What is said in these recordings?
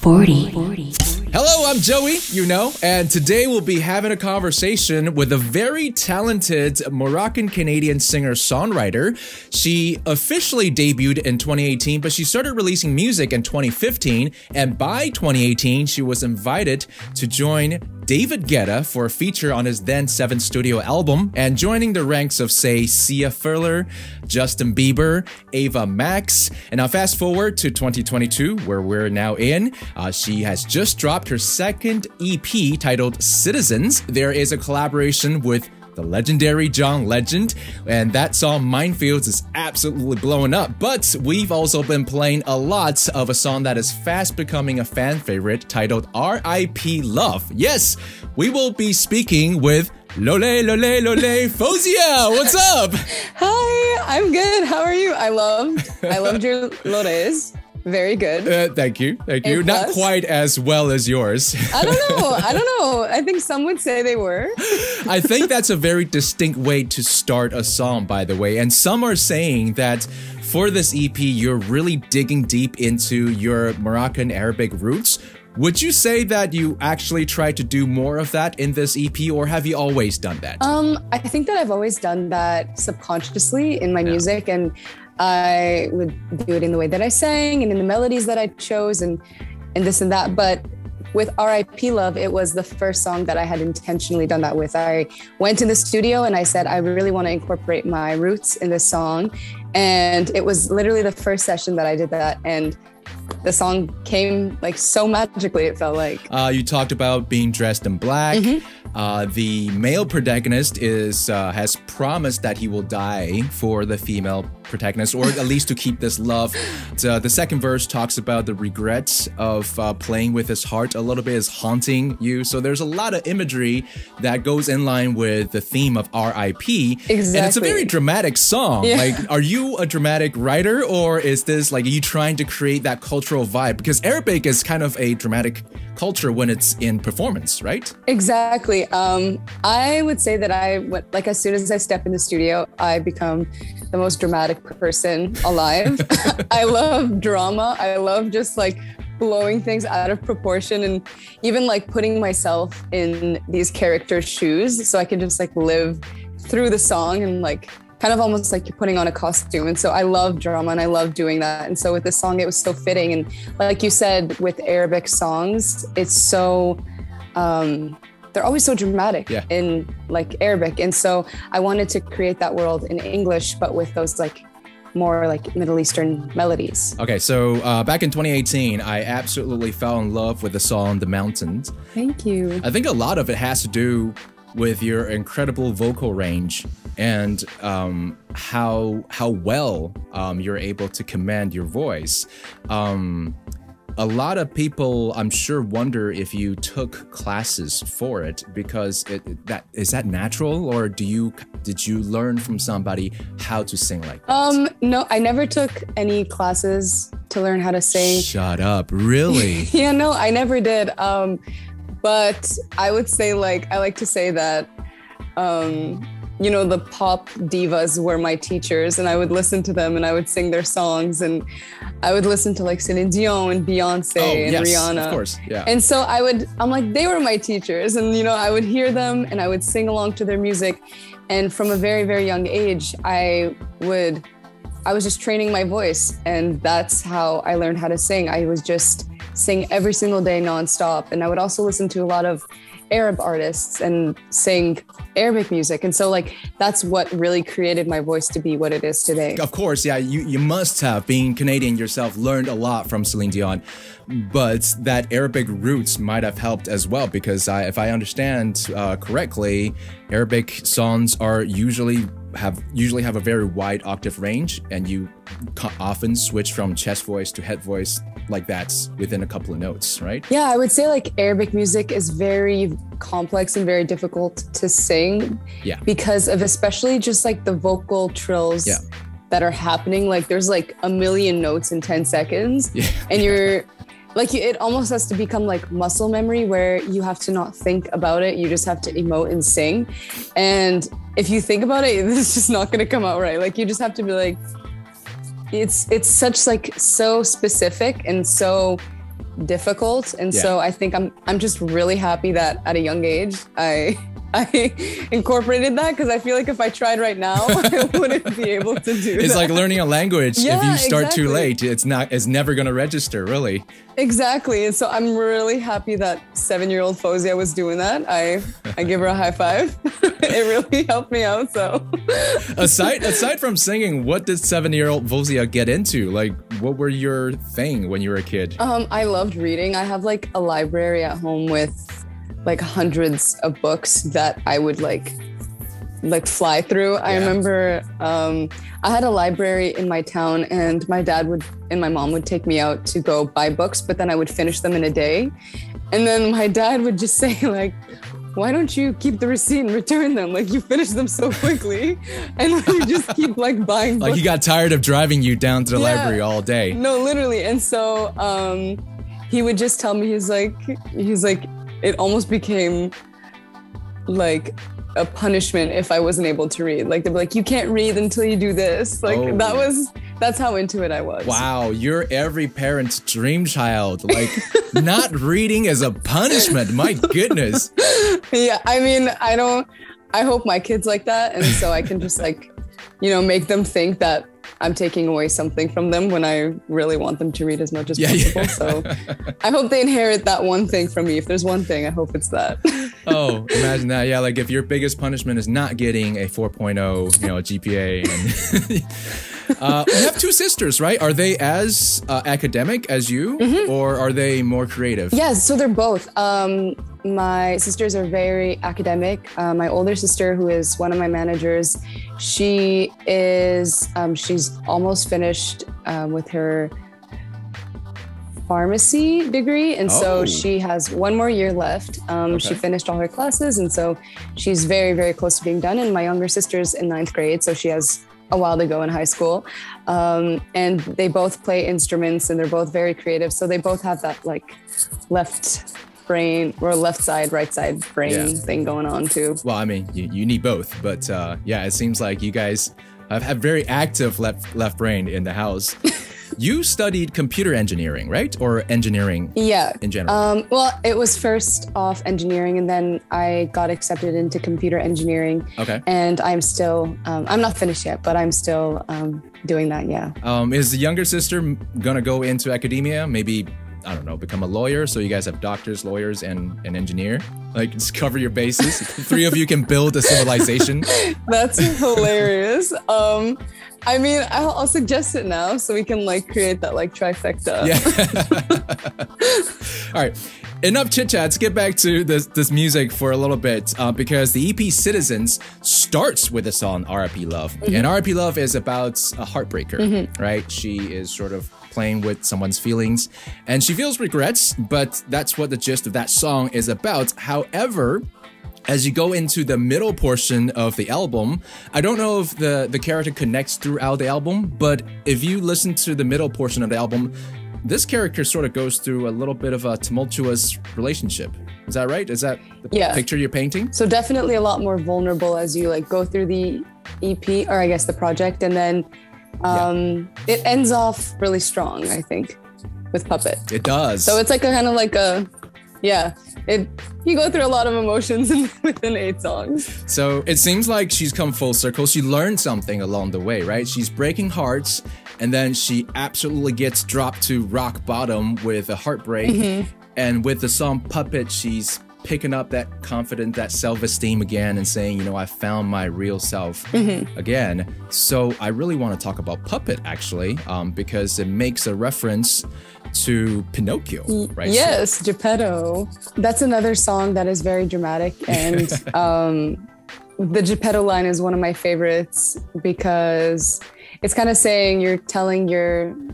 40. Hello, I'm Joey, and today we'll be having a conversation with a very talented Moroccan-Canadian singer-songwriter. She officially debuted in 2018, but she started releasing music in 2015, and by 2018, she was invited to join David Guetta for a feature on his then 7th studio album, and joining the ranks of, say, Sia Furler, Justin Bieber, Ava Max. And now fast forward to 2022, where we're now in. She has just dropped her second EP titled Citizens. There is a collaboration with the legendary John Legend, and that song Minefields is absolutely blowing up. But we've also been playing a lot of a song that is fast becoming a fan favorite titled R.I.P. Love. Yes, we will be speaking with Lole Faouzia. What's up? Hi, I'm good. How are you? I loved your Loles. Very good. Thank you. Not quite as well as yours. I don't know. I think some would say they were. I think that's a very distinct way to start a song, by the way. And some are saying that for this EP, you're really digging deep into your Moroccan Arabic roots. Would you say that you actually try to do more of that in this EP, or have you always done that? I think that I've always done that subconsciously in my music, and I would do it in the way that I sang and in the melodies that I chose and this and that. But with R.I.P. Love, it was the first song that I had intentionally done that with. I went in the studio and I said, I really want to incorporate my roots in this song. And it was literally the first session that I did that. And the song came like so magically, it felt like. You talked about being dressed in black. The male protagonist has promised that he will die for the female protagonist, or at least to keep this love. The second verse talks about the regrets of playing with his heart a little bit, is haunting you. So there's a lot of imagery that goes in line with the theme of R.I.P. Exactly. And it's a very dramatic song. Yeah. Like, are you a dramatic writer, or is this like, are you trying to create that cultural vibe? Because Arabic is kind of a dramatic culture when it's in performance, right? Exactly. I would say that as soon as I step in the studio, I become the most dramatic person alive. I love drama. I love just like blowing things out of proportion, and even like putting myself in these characters' shoes so I can just like live through the song and like kind of almost like you're putting on a costume. And so I love drama and I love doing that. And so with this song, it was so fitting. And like you said, with Arabic songs, it's so, they're always so dramatic in like Arabic. And so I wanted to create that world in English, but with those like more like Middle Eastern melodies. Okay, so back in 2018, I absolutely fell in love with the song The Mountains. Thank you. I think a lot of it has to do with your incredible vocal range and how well you're able to command your voice. A lot of people, I'm sure, wonder if you took classes for it, because is that natural, or did you learn from somebody how to sing like that? No, I never took any classes to learn how to sing. Shut up, really? Yeah, no, I never did. But I would say, like, I like to say that, the pop divas were my teachers, and I would listen to them and I would sing their songs, and I would listen to like Celine Dion and Beyonce and Rihanna. Of course, yeah. And so I'm like, they were my teachers, and I would hear them and I would sing along to their music. And from a very, very young age, I was just training my voice, and that's how I learned how to sing. I was just sing every single day nonstop. And I would also listen to a lot of Arab artists and sing Arabic music. And so like, that's what really created my voice to be what it is today. Of course, yeah, you must have, being Canadian yourself, learned a lot from Celine Dion, but that Arabic roots might have helped as well, because if I understand correctly, Arabic songs are usually have a very wide octave range, and you often switch from chest voice to head voice like that within a couple of notes, right? Yeah, I would say like Arabic music is very complex and very difficult to sing because of especially just like the vocal trills that are happening. Like there's like a million notes in 10 seconds and you're like, it almost has to become like muscle memory where you have to not think about it. You just have to emote and sing. And if you think about it, it's just not going to come out right. Like you just have to be like, it's such like so specific and so difficult. And so I think I'm just really happy that at a young age, I incorporated that, because I feel like if I tried right now, I wouldn't be able to do It's that. like learning a language. Yeah, if you start too exactly. late, it's never going to register, really. Exactly. And so I'm really happy that 7-year-old Faouzia was doing that. I give her a high five. It really helped me out. So aside from singing, what did 7-year-old Faouzia get into? Like, what were your thing when you were a kid? I loved reading. I have like a library at home with like hundreds of books that I would like fly through. I remember I had a library in my town, and my dad and my mom would take me out to go buy books, but then I would finish them in a day. And then my dad would just say like, why don't you keep the receipt and return them? Like, you finish them so quickly, and you just keep like buying books. Like, he got tired of driving you down to the library all day. No, literally. And so he would just tell me, he's like, it almost became like a punishment if I wasn't able to read. Like, they'd be like, you can't read until you do this. Like, that's how into it I was. Wow, you're every parent's dream child. Like, not reading is a punishment. My goodness. Yeah, I mean, I hope my kids like that. And so I can just like, make them think that I'm taking away something from them when I really want them to read as much as possible. Yeah. So I hope they inherit that one thing from me. If there's one thing, I hope it's that. Oh, imagine that. Yeah, like if your biggest punishment is not getting a 4.0, GPA. And you have two sisters, right? Are they as academic as you, or are they more creative? Yeah, so they're both. My sisters are very academic. My older sister, who is one of my managers, she is, she's almost finished with her pharmacy degree. And so she has one more year left. She finished all her classes. And so she's very, very close to being done. And my younger sister's in 9th grade. So she has a while to go in high school. And they both play instruments, and they're both very creative. So they both have that like left brain or left side, right side brain thing going on too. Well, I mean, you need both, but it seems like you guys have very active left brain in the house. You studied computer engineering, right? Or engineering in general? Well, it was first off engineering, and then I got accepted into computer engineering. Okay. And I'm still, I'm not finished yet, but I'm still doing that, yeah. Is the younger sister gonna go into academia? Maybe, I don't know, become a lawyer? So you guys have doctors, lawyers, and an engineer? Like, just cover your bases. 3 of you can build a civilization. That's hilarious. I mean, I'll suggest it now so we can like create that like trifecta. Yeah. All right. Enough chit chat. Let's get back to this music for a little bit, because the EP Citizens starts with the song R.I.P. Love. And R.I.P. Love is about a heartbreaker, right? She is sort of playing with someone's feelings, and she feels regrets, but that's what the gist of that song is about. However, as you go into the middle portion of the album, I don't know if the character connects throughout the album, but if you listen to the middle portion of the album, this character sort of goes through a little bit of a tumultuous relationship. Is that right? Is that the picture you're painting? So definitely a lot more vulnerable as you like go through the EP, or I guess the project, and then it ends off really strong, I think, with Puppet. It does. So it's like a kind of like a, you go through a lot of emotions within 8 songs. So it seems like she's come full circle. She learned something along the way, right? She's breaking hearts, and then she absolutely gets dropped to rock bottom with a heartbreak. And with the song Puppet, she's picking up that confidence, that self-esteem again, and saying, I found my real self again. So I really want to talk about Puppet, actually, because it makes a reference to Pinocchio, right? Yes, Geppetto. That's another song that is very dramatic, and the Geppetto line is one of my favorites because it's kind of saying, you're telling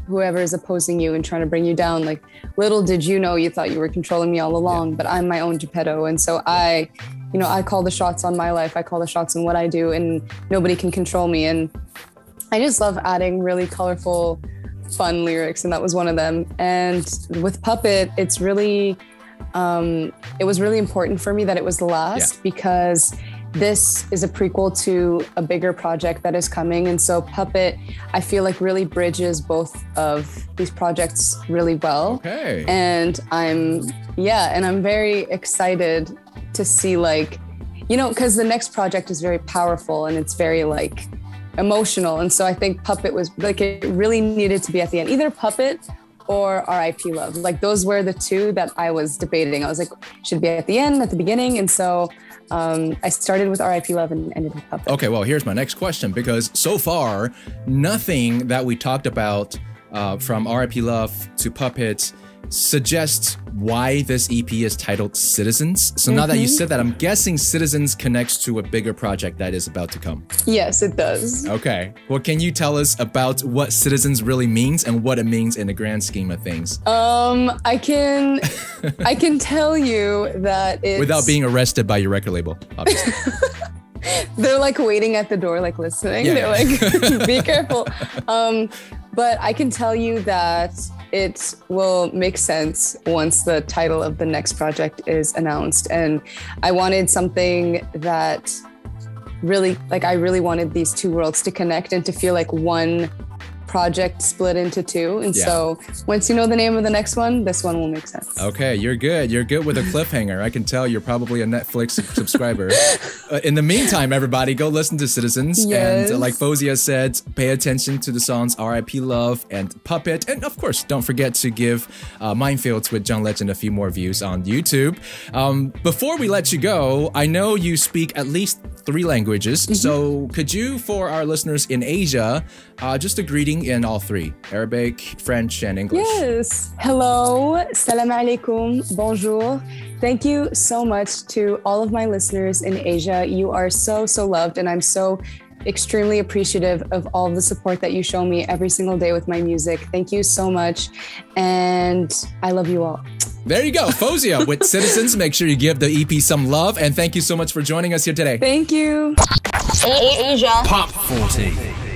whoever is opposing you and trying to bring you down, like, little did you know, you thought you were controlling me all along, but I'm my own Geppetto. And so I call the shots on my life. I call the shots on what I do, and nobody can control me. And I just love adding really colorful, fun lyrics, and that was one of them. And with Puppet, it's really, it was really important for me that it was the last, because this is a prequel to a bigger project that is coming. And so Puppet, I feel like really bridges both of these projects really well. Okay. And I'm very excited to see like, you know, because the next project is very powerful and it's very like emotional. And so I think Puppet was like, it really needed to be at the end, either Puppet or R.I.P. Love. Like those were the two that I was debating. I was like, should it be at the end, at the beginning? And so I started with R.I.P. Love and ended with Puppet. Okay, well, here's my next question, because so far, nothing that we talked about from R.I.P. Love to Puppet suggests why this EP is titled Citizens. So now that you said that, I'm guessing Citizens connects to a bigger project that is about to come. Yes, it does. Okay. Well, can you tell us about what Citizens really means and what it means in the grand scheme of things? I can tell you that it's... Without being arrested by your record label, obviously. They're like waiting at the door, like listening. Yeah. They're like, be careful. But I can tell you that it will make sense once the title of the next project is announced. And I wanted something that really, like, I really wanted these two worlds to connect and to feel like one project split into two. And so once you know the name of the next one, this one will make sense. Okay, you're good. You're good with a cliffhanger. I can tell you're probably a Netflix subscriber. In the meantime, everybody, go listen to Citizens. Yes. And like Faouzia said, pay attention to the songs R.I.P. Love and Puppet. And of course, don't forget to give Minefields with John Legend a few more views on YouTube. Before we let you go, I know you speak at least 3 languages. So could you, for our listeners in Asia, just a greeting in all 3, Arabic, French, and English? Yes. Hello. Salam alaikum. Bonjour. Thank you so much to all of my listeners in Asia. You are so, so loved. And I'm so extremely appreciative of all of the support that you show me every single day with my music. Thank you so much. And I love you all. There you go. Faouzia with Citizens. Make sure you give the EP some love. And thank you so much for joining us here today. Thank you. Asia Pop 40.